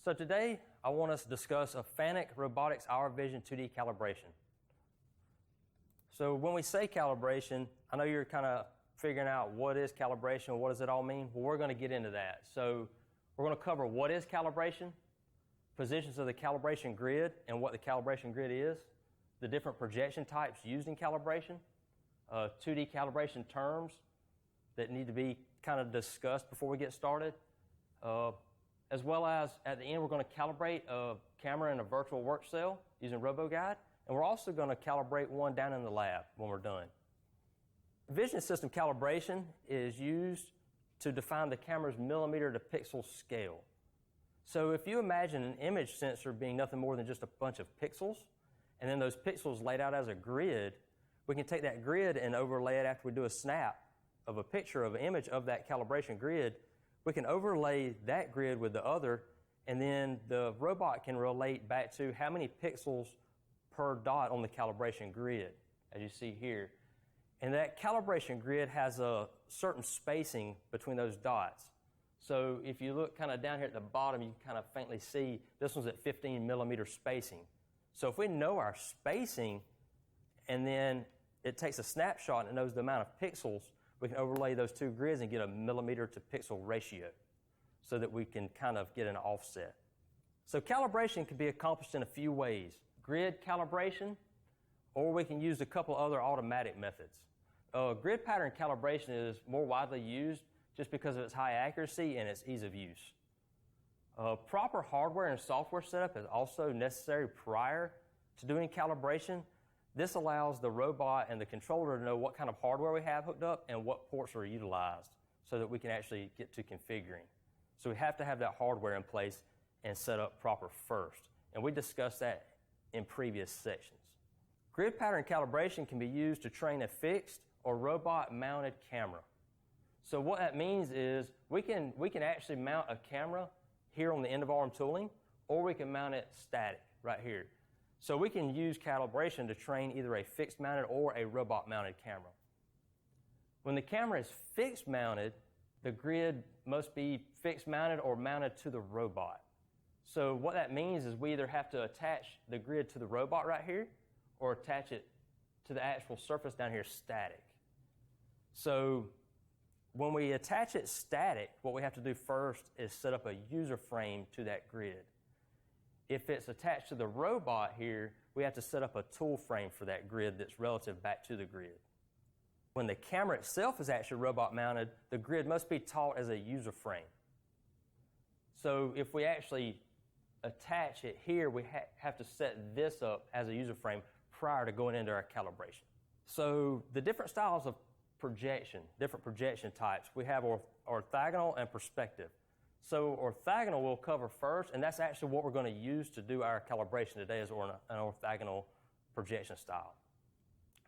So today, I want us to discuss a Fanuc Robotics Hour Vision 2D calibration. So when we say calibration, I know you're kind of figuring out what is calibration, what does it all mean? Well, we're going to get into that. So we're going to cover what is calibration, positions of the calibration grid and what the calibration grid is, the different projection types used in calibration, 2D calibration terms that need to be kind of discussed before we get started, as well as at the end we're going to calibrate a camera in a virtual work cell using RoboGuide, and we're also going to calibrate one down in the lab when we're done. Vision system calibration is used to define the camera's millimeter to pixel scale. So if you imagine an image sensor being nothing more than just a bunch of pixels, and then those pixels laid out as a grid, we can take that grid and overlay it after we do a snap of a picture of an image of that calibration grid. We can overlay that grid with the other, and then the robot can relate back to how many pixels per dot on the calibration grid, as you see here. And that calibration grid has a certain spacing between those dots. So if you look kind of down here at the bottom, you can kind of faintly see this one's at 15 millimeter spacing. So if we know our spacing, and then it takes a snapshot and it knows the amount of pixels, we can overlay those two grids and get a millimeter to pixel ratio so that we can kind of get an offset. So calibration can be accomplished in a few ways. Grid calibration, or we can use a couple other automatic methods. Grid pattern calibration is more widely used just because of its high accuracy and its ease of use. Proper hardware and software setup is also necessary prior to doing calibration. This allows the robot and the controller to know what kind of hardware we have hooked up and what ports are utilized so that we can actually get to configuring. So we have to have that hardware in place and set up proper first. And we discussed that in previous sections. Grid pattern calibration can be used to train a fixed or robot-mounted camera. So what that means is we can actually mount a camera here on the end of arm tooling, or we can mount it static right here. So we can use calibration to train either a fixed mounted or a robot mounted camera. When the camera is fixed mounted, the grid must be fixed mounted or mounted to the robot. So what that means is we either have to attach the grid to the robot right here or attach it to the actual surface down here static. So when we attach it static, what we have to do first is set up a user frame to that grid. If it's attached to the robot here, we have to set up a tool frame for that grid that's relative back to the grid. When the camera itself is actually robot mounted, the grid must be taught as a user frame. So if we actually attach it here, we have to set this up as a user frame prior to going into our calibration. So the different styles of projection, different projection types, we have orthogonal and perspective. So orthogonal we'll cover first, and that's actually what we're going to use to do our calibration today is an orthogonal projection style.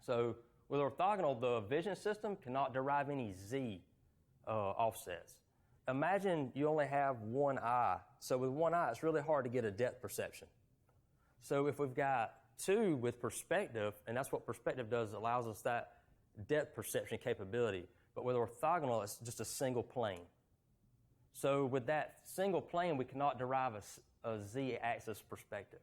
So with orthogonal, the vision system cannot derive any Z offsets. Imagine you only have one eye. So with one eye, it's really hard to get a depth perception. So if we've got two with perspective, and that's what perspective does, it allows us that depth perception capability. But with orthogonal, it's just a single plane. So with that single plane, we cannot derive a Z-axis perspective.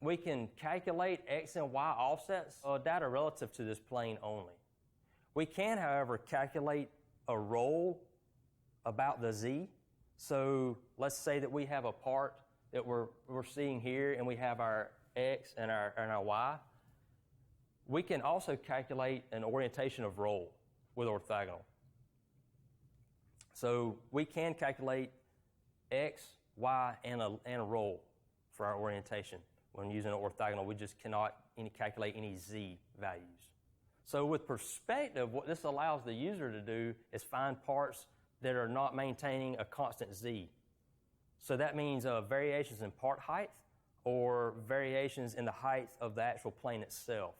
We can calculate X and Y offsets of data relative to this plane only. We can, however, calculate a roll about the Z. So let's say that we have a part that we're seeing here, and we have our X and our Y. We can also calculate an orientation of roll with orthogonal. So we can calculate X, Y, and a roll for our orientation. When using an orthogonal, we just cannot calculate any Z values. So with perspective, what this allows the user to do is find parts that are not maintaining a constant Z. So that means variations in part height or variations in the height of the actual plane itself.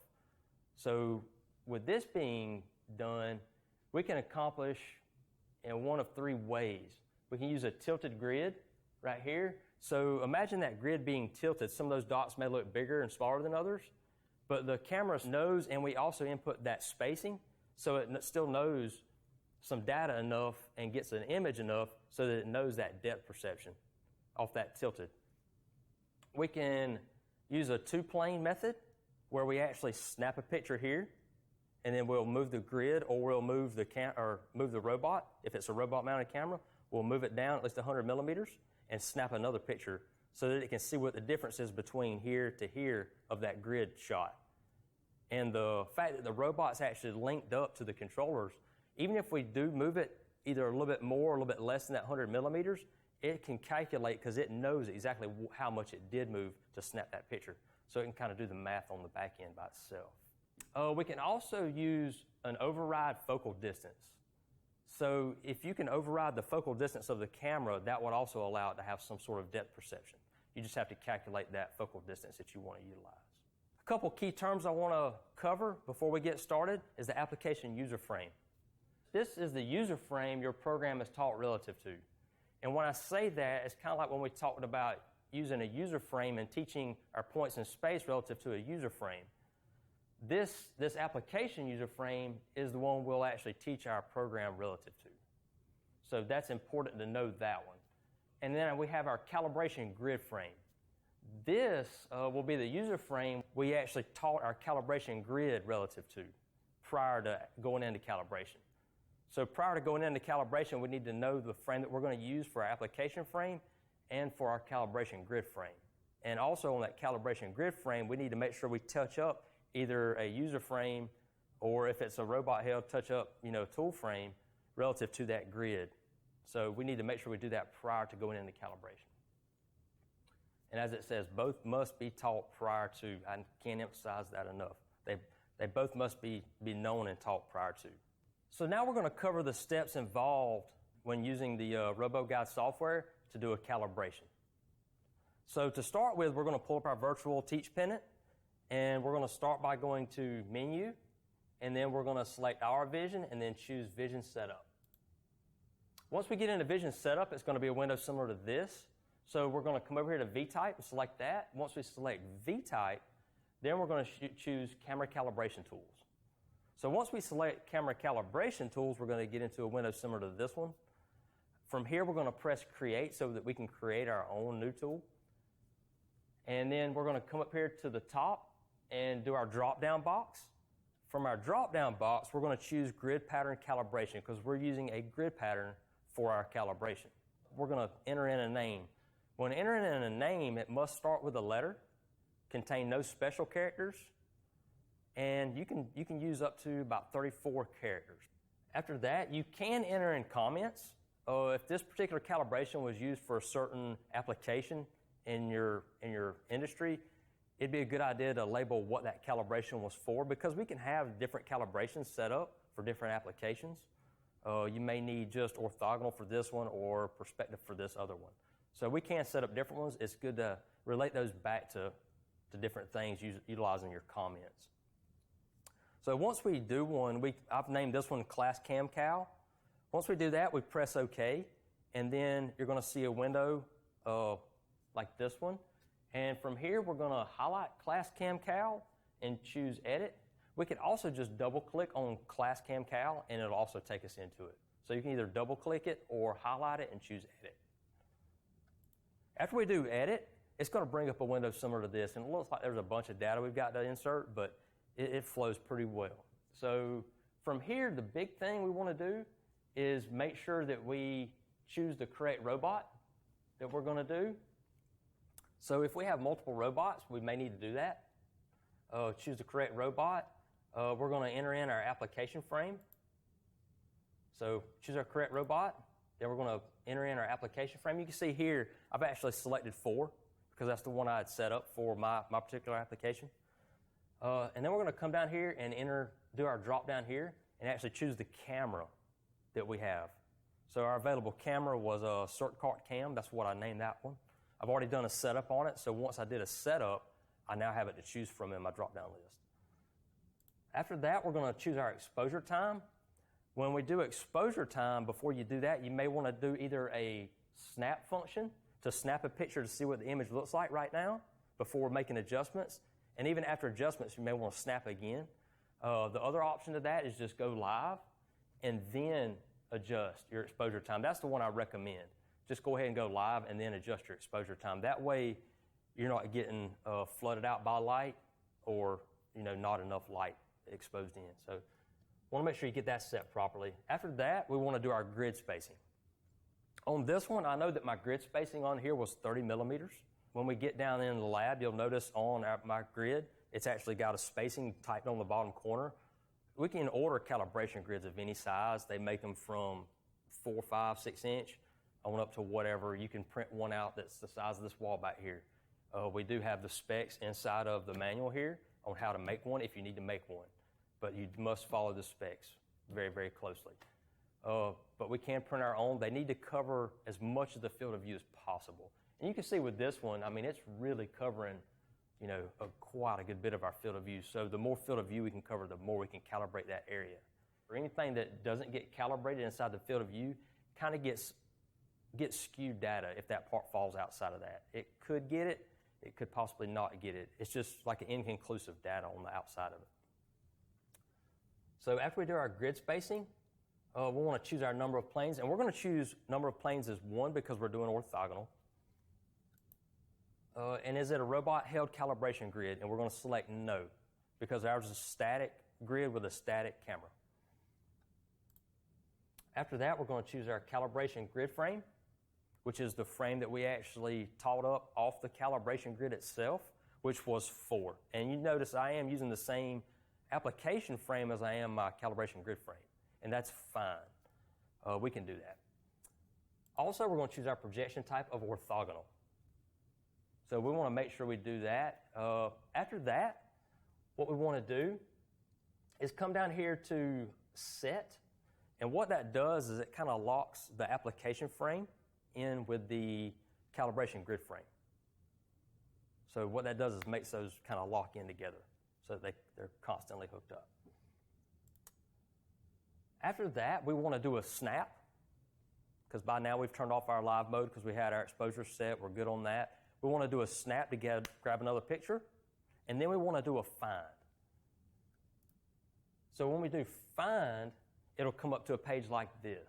So with this being done, we can accomplish in one of three ways. We can use a tilted grid right here. So imagine that grid being tilted. Some of those dots may look bigger and smaller than others, but the camera knows, and we also input that spacing, so it still knows some data enough and gets an image enough so that it knows that depth perception off that tilted. We can use a two-plane method where we actually snap a picture here, and then we'll move the grid, or we'll move the robot. If it's a robot-mounted camera, we'll move it down at least 100 millimeters and snap another picture so that it can see what the difference is between here to here of that grid shot. And the fact that the robot's actually linked up to the controllers, even if we do move it either a little bit more or a little bit less than that 100 millimeters, it can calculate because it knows exactly how much it did move to snap that picture. So it can kind of do the math on the back end by itself. We can also use an override focal distance. So if you can override the focal distance of the camera, that would also allow it to have some sort of depth perception. You just have to calculate that focal distance that you want to utilize. A couple key terms I want to cover before we get started is the application user frame. This is the user frame your program is taught relative to. And when I say that, it's kind of like when we talked about using a user frame and teaching our points in space relative to a user frame. This application user frame is the one we'll actually teach our program relative to. So that's important to know that one. And then we have our calibration grid frame. This will be the user frame we actually taught our calibration grid relative to prior to going into calibration. So prior to going into calibration, we need to know the frame that we're going to use for our application frame and for our calibration grid frame. And also on that calibration grid frame, we need to make sure we touch up either a user frame, or if it's a robot held, touch up, tool frame relative to that grid. So we need to make sure we do that prior to going into calibration. And as it says, both must be taught prior to. I can't emphasize that enough. They both must be known and taught prior to. So now we're going to cover the steps involved when using the RoboGuide software to do a calibration. So to start with, we're going to pull up our virtual teach pennant, and we're going to start by going to Menu, and then we're going to select Our Vision, and then choose Vision Setup. Once we get into Vision Setup, it's going to be a window similar to this. So we're going to come over here to V-Type and select that. Once we select V-Type, then we're going to choose Camera Calibration Tools. So once we select Camera Calibration Tools, we're going to get into a window similar to this one. From here, we're going to press Create so that we can create our own new tool. And then we're going to come up here to the top and do our drop-down box. From our drop-down box, we're going to choose Grid Pattern Calibration because we're using a grid pattern for our calibration. We're going to enter in a name. When entering in a name, it must start with a letter, contain no special characters, and you can use up to about 34 characters. After that, you can enter in comments. If this particular calibration was used for a certain application in your industry, it'd be a good idea to label what that calibration was for, because we can have different calibrations set up for different applications. You may need just orthogonal for this one or perspective for this other one. So we can set up different ones. It's good to relate those back to different things utilizing your comments. So once we do one, I've named this one Class Cam Cal. Once we do that, we press OK, and then you're going to see a window like this one. And from here, we're going to highlight Class Cam Cal and choose Edit. We can also just double-click on Class Cam Cal, and it'll also take us into it. So you can either double-click it or highlight it and choose Edit. After we do Edit, it's going to bring up a window similar to this, and it looks like there's a bunch of data we've got to insert, but it flows pretty well. So from here, the big thing we want to do is make sure that we choose the correct robot that we're going to do. So if we have multiple robots, we may need to do that. Choose the correct robot. We're going to enter in our application frame. So choose our correct robot. Then we're going to enter in our application frame. You can see here, I've actually selected 4 because that's the one I had set up for my particular application. And then we're going to come down here and do our drop down here and actually choose the camera that we have. So our available camera was a CertCart Cam. That's what I named that one. I've already done a setup on it, so once I did a setup, I now have it to choose from in my drop-down list. After that, we're going to choose our exposure time. When we do exposure time, before you do that, you may want to do either a snap function to snap a picture to see what the image looks like right now before making adjustments. And even after adjustments, you may want to snap again. The other option to that is just go live and then adjust your exposure time. That's the one I recommend, just go ahead and go live and then adjust your exposure time. That way, you're not getting flooded out by light or not enough light exposed in. So want to make sure you get that set properly. After that, we want to do our grid spacing. On this one, I know that my grid spacing on here was 30 millimeters. When we get down in the lab, you'll notice on my grid, it's actually got a spacing typed on the bottom corner. We can order calibration grids of any size. They make them from 4, 5, 6 inch on up to whatever. You can print one out that's the size of this wall back here. We do have the specs inside of the manual here on how to make one if you need to make one. But you must follow the specs very, very closely. But we can print our own. They need to cover as much of the field of view as possible. And you can see with this one, I mean, it's really covering, quite a good bit of our field of view. So the more field of view we can cover, the more we can calibrate that area. For anything that doesn't get calibrated inside the field of view, kind of gets skewed data if that part falls outside of that. It could get it. It could possibly not get it. It's just like an inconclusive data on the outside of it. So after we do our grid spacing, we want to choose our number of planes. And we're going to choose number of planes as 1 because we're doing orthogonal. And is it a robot-held calibration grid? And we're going to select no because ours is a static grid with a static camera. After that, we're going to choose our calibration grid frame, which is the frame that we actually taught up off the calibration grid itself, which was 4. And you notice I am using the same application frame as I am my calibration grid frame, and that's fine. We can do that. Also, we're going to choose our projection type of orthogonal. So we want to make sure we do that. After that, what we want to do is come down here to set, and what that does is it kind of locks the application frame in with the calibration grid frame. So what that does is makes those kind of lock in together so that they're constantly hooked up. After that, we want to do a snap because by now we've turned off our live mode because we had our exposure set. We're good on that. We want to do a snap to grab another picture, and then we want to do a find. So when we do find, it'll come up to a page like this.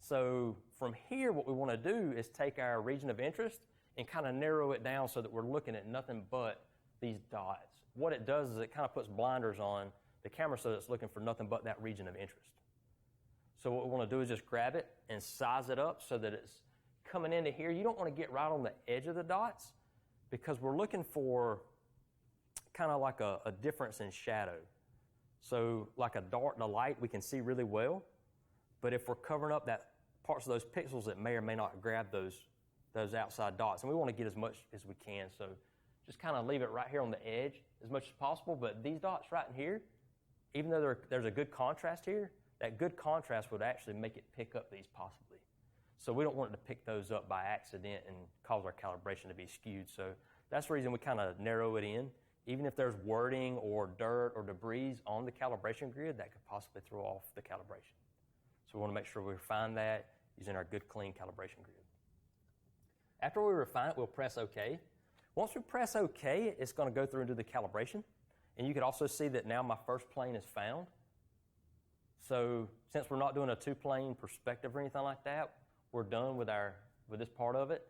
So from here, what we want to do is take our region of interest and kind of narrow it down so that we're looking at nothing but these dots. What it does is it kind of puts blinders on the camera so that it's looking for nothing but that region of interest. So what we want to do is just grab it and size it up so that it's coming into here. You don't want to get right on the edge of the dots because we're looking for kind of like a difference in shadow. So like a dart in the light, we can see really well. But if we're covering up that parts of those pixels, it may or may not grab those outside dots. And we want to get as much as we can. So just kind of leave it right here on the edge as much as possible. But these dots right in here, even though there's a good contrast here, that good contrast would actually make it pick up these possibly. So we don't want it to pick those up by accident and cause our calibration to be skewed. So that's the reason we kind of narrow it in. Even if there's wording or dirt or debris on the calibration grid, that could possibly throw off the calibration. So we want to make sure we refine that using our good, clean calibration grid. After we refine it, we'll press OK. Once we press OK, it's going to go through and do the calibration. And you can also see that now my first plane is found. So since we're not doing a 2-plane perspective or anything like that, we're done with this part of it.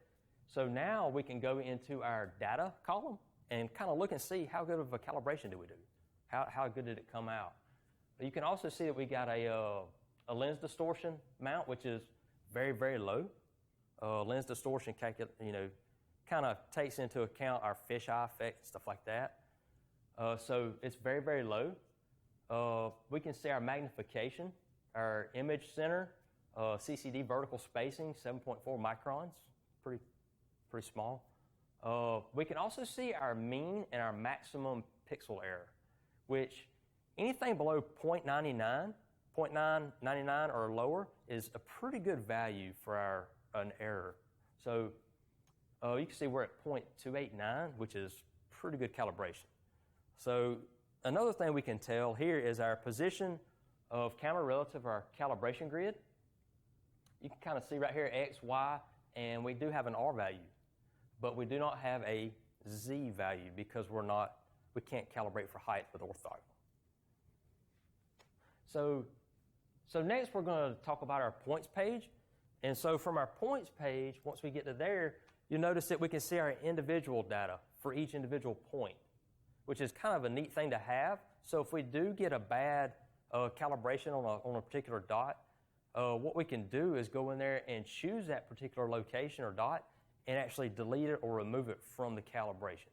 So now we can go into our data column and kind of look and see how good of a calibration do we do. How good did it come out? You can also see that we got a lens distortion mount, which is very, very low. Lens distortion kind of takes into account our fisheye effect and stuff like that. So it's very, very low. We can see our magnification, our image center, CCD vertical spacing, 7.4 microns, pretty small. We can also see our mean and our maximum pixel error, which anything below 0.99 or lower is a pretty good value for an error. So you can see we're at 0.289, which is pretty good calibration. So another thing we can tell here is our position of camera relative to our calibration grid. You can kind of see right here X, Y, and we do have an R value, but we do not have a Z value because we can't calibrate for height with orthogonal. So next we're going to talk about our points page. And so from our points page, once we get to there, you'll notice that we can see our individual data for each individual point, which is kind of a neat thing to have. So if we do get a bad calibration on a particular dot, what we can do is go in there and choose that particular location or dot and actually delete it or remove it from the calibration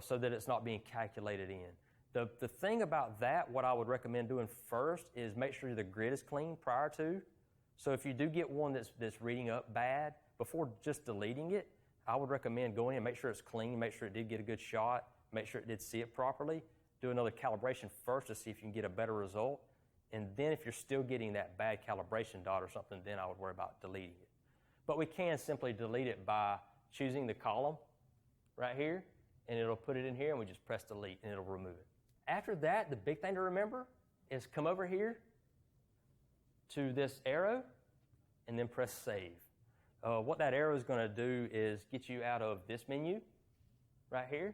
so that it's not being calculated in. The thing about that, what I would recommend doing first is make sure the grid is clean prior to. So if you do get one that's reading up bad, before just deleting it, I would recommend going in and make sure it's clean, make sure it did get a good shot, make sure it did see it properly, do another calibration first to see if you can get a better result. And then if you're still getting that bad calibration dot or something, then I would worry about deleting it. But we can simply delete it by choosing the column right here, and it'll put it in here, and we just press delete, and it'll remove it. After that, the big thing to remember is come over here to this arrow, and then press save. What that arrow is going to do is get you out of this menu right here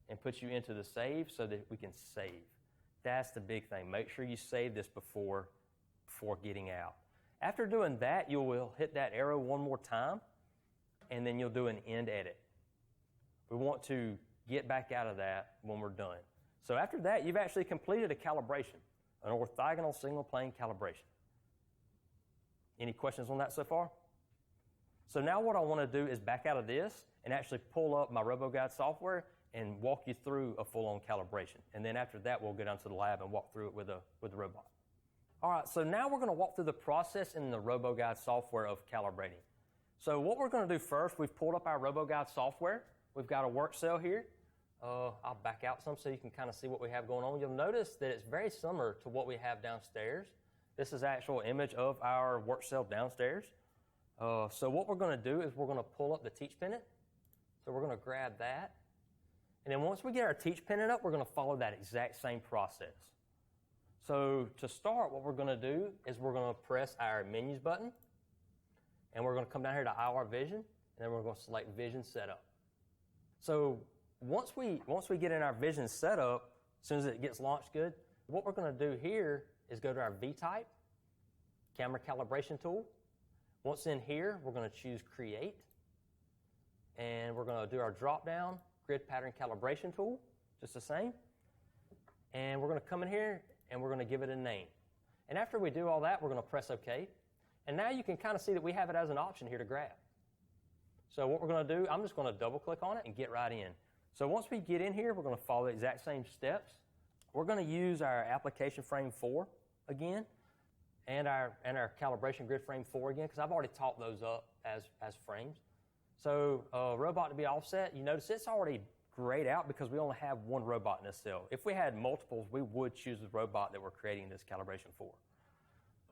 and put you into the save so that we can save. That's the big thing. Make sure you save this before getting out. After doing that, you will hit that arrow one more time, and then you'll do an end edit. We want to get back out of that when we're done. So after that, you've actually completed a calibration, an orthogonal single plane calibration. Any questions on that so far? So now what I want to do is back out of this and actually pull up my RoboGuide software and walk you through a full-on calibration. And then after that, we'll go down to the lab and walk through it with the robot. All right, so now we're going to walk through the process in the RoboGuide software of calibrating. So what we're going to do first, we've pulled up our RoboGuide software. We've got a work cell here. I'll back out some so you can kind of see what we have going on. You'll notice that it's very similar to what we have downstairs. This is an actual image of our work cell downstairs. So what we're going to do is we're going to pull up the teach pennant. So we're going to grab that. And then once we get our teach pennant up, we're going to follow that exact same process. So to start, what we're going to do is we're going to press our menus button. And we're going to come down here to IR Vision. And then we're going to select Vision Setup. So once we get in our Vision Setup, as soon as it gets launched good, what we're going to do here is go to our V-type, camera calibration tool. Once in here, we're going to choose Create. And we're going to do our drop-down grid pattern calibration tool, just the same. And we're going to come in here and we're going to give it a name. And after we do all that, we're going to press OK. And now you can kind of see that we have it as an option here to grab. So what we're going to do, I'm just going to double-click on it and get right in. So once we get in here, we're going to follow the exact same steps. We're going to use our application frame 4 again and our calibration grid frame 4 again, because I've already taught those up as frames. So robot to be offset, you notice it's already grayed out because we only have one robot in this cell. If we had multiples, we would choose the robot that we're creating this calibration for.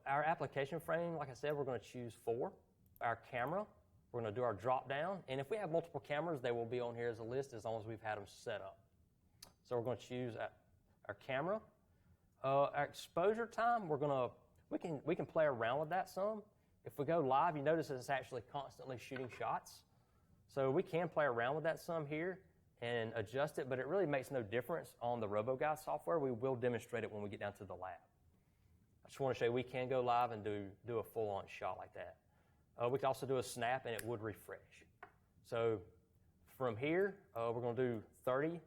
Our application frame, like I said, we're going to choose 4. Our camera, we're going to do our drop down. And if we have multiple cameras, they will be on here as a list as long as we've had them set up. So we're going to choose our camera. Our exposure time, we can play around with that some. If we go live, you notice that it's actually constantly shooting shots. So we can play around with that some here and adjust it, but it really makes no difference on the RoboGuide software. We will demonstrate it when we get down to the lab. I just want to show you we can go live and do a full-on shot like that. We can also do a snap, and it would refresh. So from here, we're going to do 30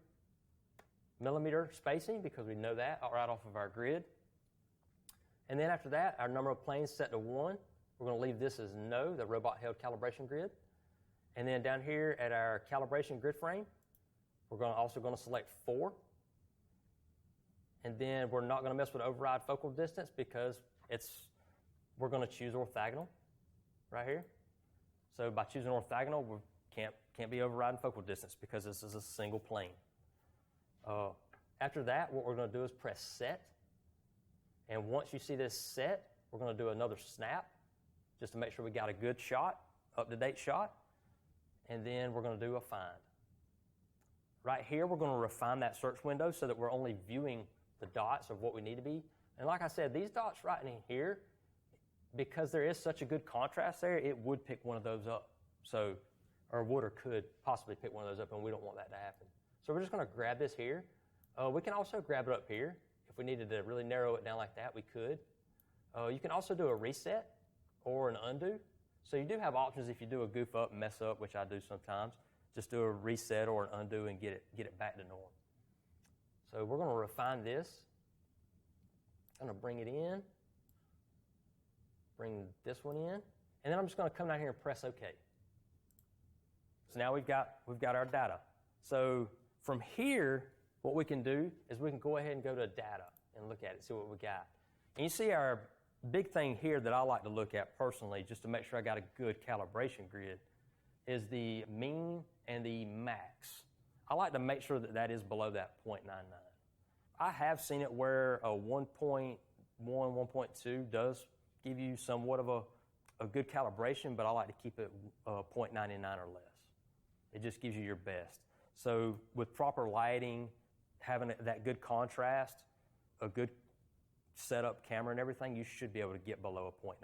millimeter spacing because we know that right off of our grid. And then after that, our number of planes set to 1. We're going to leave this as no, the robot held calibration grid. And then down here at our calibration grid frame, we're also going to select 4. And then we're not going to mess with override focal distance because we're going to choose orthogonal right here. So by choosing orthogonal, we can't be overriding focal distance because this is a single plane. After that, what we're going to do is press set. And once you see this set, we're going to do another snap just to make sure we got a good shot, up-to-date shot. And then we're going to do a find. Right here, we're going to refine that search window so that we're only viewing the dots of what we need to be. And like I said, these dots right in here, because there is such a good contrast there, it would pick one of those up. So, or would or could possibly pick one of those up, and we don't want that to happen. So we're just going to grab this here. We can also grab it up here. If we needed to really narrow it down like that, we could. You can also do a reset, or an undo. So you do have options if you do a goof up and mess up, which I do sometimes. Just do a reset or an undo and get it back to norm. So we're going to refine this. I'm going to bring it in, bring this one in, and then I'm just going to come down here and press OK. So now we've got our data. So from here, what we can do is we can go ahead and go to data and look at it, see what we got. And you see our big thing here that I like to look at personally, just to make sure I got a good calibration grid, is the mean and the max. I like to make sure that that is below that 0.99. I have seen it where a 1.1, 1.2 does give you somewhat of a good calibration, but I like to keep it 0.99 or less. It just gives you your best. So with proper lighting, having that good contrast, a good setup camera and everything, you should be able to get below a 0.99.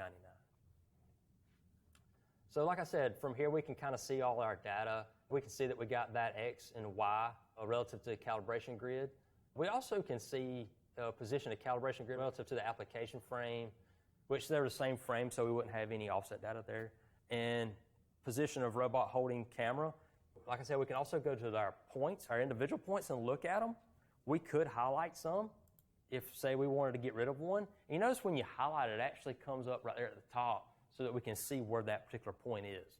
So like I said, from here we can kind of see all our data. We can see that we got that X and Y relative to the calibration grid. We also can see position of calibration grid relative to the application frame, which they're the same frame, so we wouldn't have any offset data there. And position of robot holding camera. Like I said, we can also go to our points, our individual points, and look at them. We could highlight some if, say, we wanted to get rid of one. And you notice when you highlight it, it actually comes up right there at the top so that we can see where that particular point is.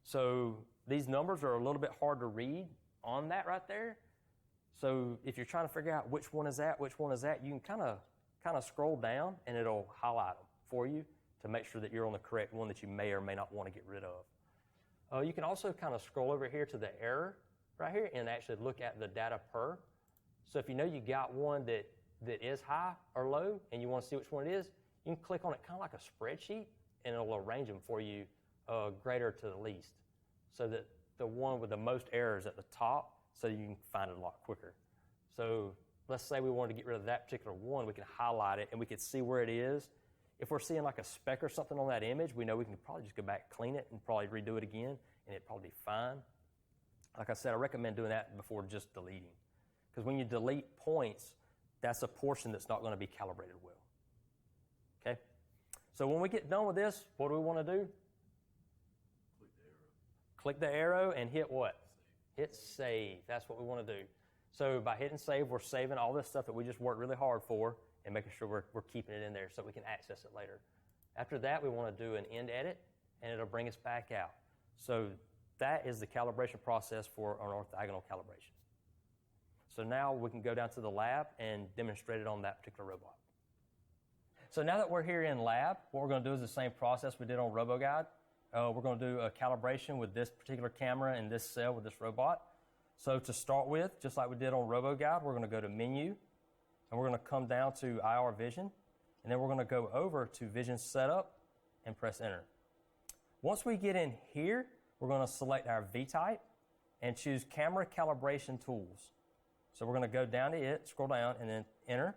So these numbers are a little bit hard to read on that right there. So if you're trying to figure out which one is that, you can kind of scroll down and it'll highlight them for you to make sure that you're on the correct one that you may or may not want to get rid of. You can also kind of scroll over here to the error right here and actually look at the data per. So if you know you got one that is high or low and you want to see which one it is, you can click on it kind of like a spreadsheet and it'll arrange them for you greater to the least, so that the one with the most errors at the top, so you can find it a lot quicker. So let's say we wanted to get rid of that particular one, we can highlight it and we can see where it is. If we're seeing like a speck or something on that image, we know we can probably just go back, clean it, and probably redo it again, and it'd probably be fine. Like I said, I recommend doing that before just deleting. Because when you delete points, that's a portion that's not going to be calibrated well. Okay? So when we get done with this, what do we want to do? Click the arrow and hit what? Save. Hit save. That's what we want to do. So by hitting save, we're saving all this stuff that we just worked really hard for and making sure we're keeping it in there so we can access it later. After that, we want to do an end edit, and it'll bring us back out. So that is the calibration process for an orthogonal calibration. So now we can go down to the lab and demonstrate it on that particular robot. So now that we're here in lab, what we're going to do is the same process we did on RoboGuide. We're going to do a calibration with this particular camera and this cell with this robot. So to start with, just like we did on RoboGuide, we're going to go to Menu, and we're going to come down to IR Vision, and then we're going to go over to Vision Setup and press Enter. Once we get in here, we're going to select our V-type and choose Camera Calibration Tools. So we're going to go down to it, scroll down, and then Enter.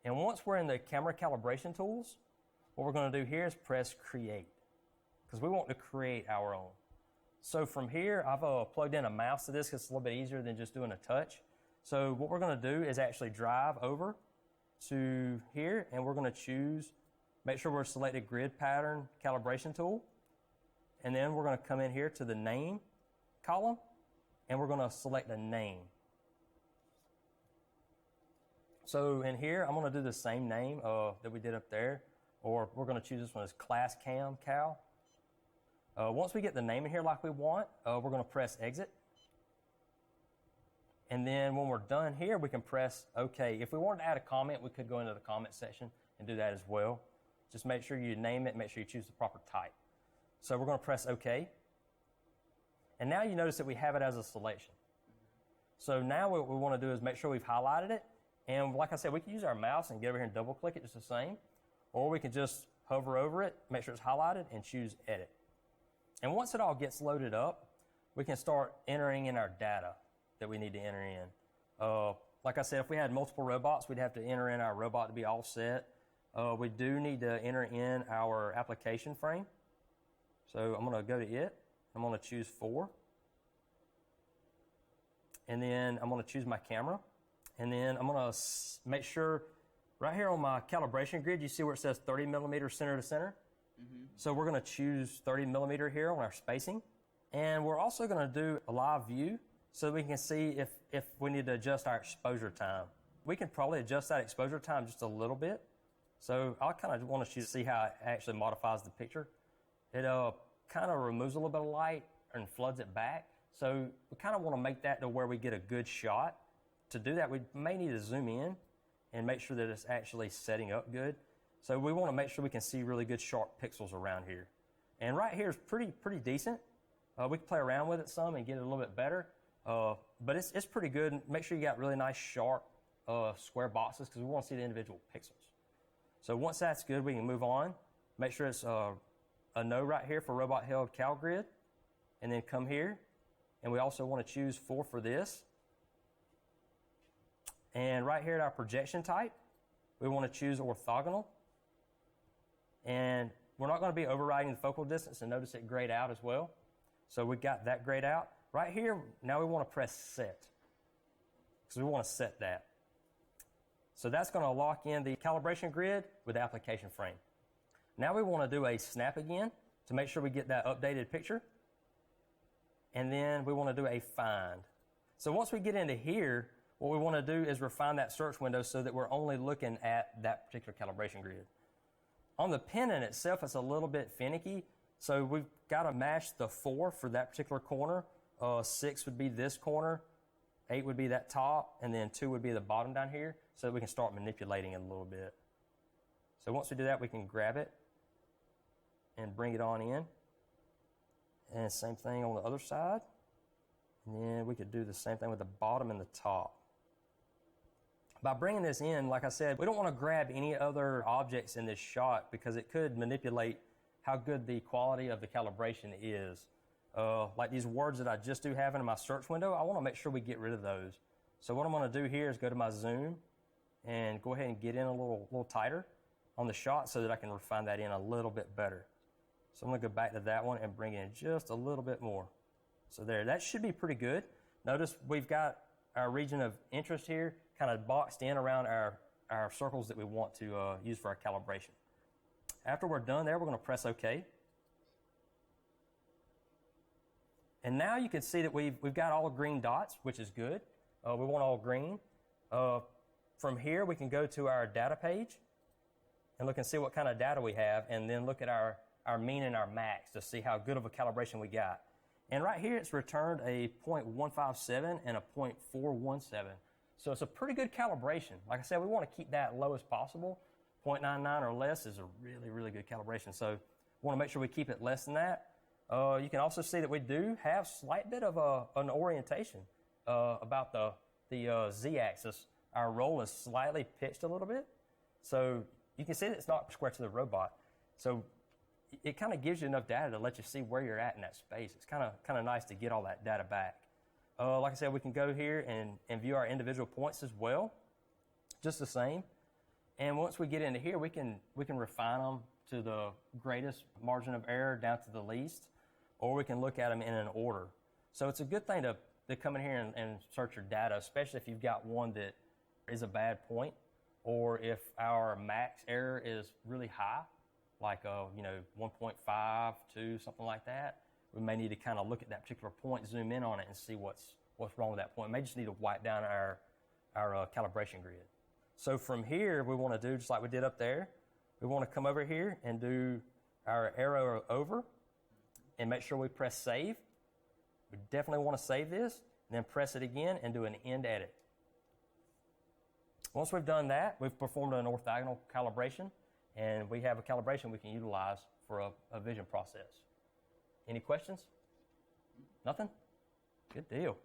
And once we're in the Camera Calibration Tools, what we're going to do here is press Create, because we want to create our own. So from here, I've plugged in a mouse to this because it's a little bit easier than just doing a touch. So what we're going to do is actually drive over to here, and we're going to choose, make sure we're selected Grid Pattern Calibration Tool, and then we're going to come in here to the Name column, and we're going to select a name. So in here, I'm going to do the same name that we did up there, or we're going to choose this one as Class Cam Cal. Once we get the name in here like we want, we're going to press Exit. And then when we're done here, we can press OK. If we wanted to add a comment, we could go into the comment section and do that as well. Just make sure you name it, make sure you choose the proper type. So we're going to press OK. And now you notice that we have it as a selection. So now what we want to do is make sure we've highlighted it. And like I said, we can use our mouse and get over here and double click it just the same. Or we can just hover over it, make sure it's highlighted, and choose Edit. And once it all gets loaded up, we can start entering in our data that we need to enter in. Like I said, if we had multiple robots, we'd have to enter in our robot to be offset. We do need to enter in our application frame. So I'm going to go to it. I'm going to choose 4. And then I'm going to choose my camera. And then I'm going to make sure right here on my calibration grid, you see where it says 30 millimeters center to center? So we're going to choose 30 millimeter here on our spacing. And we're also going to do a live view so we can see if we need to adjust our exposure time. We can probably adjust that exposure time just a little bit. So I kind of want to see how it actually modifies the picture. It kind of removes a little bit of light and floods it back. So we kind of want to make that to where we get a good shot. To do that, we may need to zoom in and make sure that it's actually setting up good. So we want to make sure we can see really good sharp pixels around here. And right here is pretty decent. We can play around with it some and get it a little bit better. But it's pretty good. Make sure you got really nice sharp square boxes because we want to see the individual pixels. So once that's good, we can move on. Make sure it's a no right here for robot held cal grid. And then come here. And we also want to choose 4 for this. And right here at our projection type, we want to choose orthogonal. And we're not going to be overriding the focal distance, and notice it grayed out as well. So we got that grayed out. Right here, now we want to press set because we want to set that. So that's going to lock in the calibration grid with the application frame. Now we want to do a snap again to make sure we get that updated picture. And then we want to do a find. So once we get into here, what we want to do is refine that search window so that we're only looking at that particular calibration grid. On the pen in itself, it's a little bit finicky. So we've got to match the 4 for that particular corner. 6 would be this corner. 8 would be that top. And then 2 would be the bottom down here so that we can start manipulating it a little bit. So once we do that, we can grab it and bring it on in. And same thing on the other side. And then we could do the same thing with the bottom and the top. By bringing this in, like I said, we don't want to grab any other objects in this shot because it could manipulate how good the quality of the calibration is. Like these words that I just do have in my search window, I want to make sure we get rid of those. So what I'm going to do here is go to my zoom and go ahead and get in a little tighter on the shot so that I can refine that in a little bit better. So I'm going to go back to that one and bring in just a little bit more. So there, that should be pretty good. Notice we've got our region of interest here kind of boxed in around our circles that we want to use for our calibration. After we're done there, we're going to press OK. And now you can see that we've got all green dots, which is good. We want all green. From here, we can go to our data page and look and see what kind of data we have, and then look at our mean and our max to see how good of a calibration we got. And right here, it's returned a 0.157 and a 0.417. So it's a pretty good calibration. Like I said, we want to keep that low as possible. 0.99 or less is a really, really good calibration. So we want to make sure we keep it less than that. You can also see that we do have a slight bit of an orientation about the z-axis. Our roll is slightly pitched a little bit. So you can see that it's not square to the robot. So it kind of gives you enough data to let you see where you're at in that space. It's kind of nice to get all that data back. Like I said, we can go here and view our individual points as well, just the same. And once we get into here, we can refine them to the greatest margin of error down to the least, or we can look at them in an order. So it's a good thing to come in here and search your data, especially if you've got one that is a bad point, or if our max error is really high, like 1.5, 2, something like that. We may need to kind of look at that particular point, zoom in on it, and see what's wrong with that point. We may just need to wipe down our calibration grid. So from here, we want to do just like we did up there. We want to come over here and do our arrow over and make sure we press save. We definitely want to save this, and then press it again and do an end edit. Once we've done that, we've performed an orthogonal calibration, and we have a calibration we can utilize for a vision process. Any questions? Nothing? Good deal.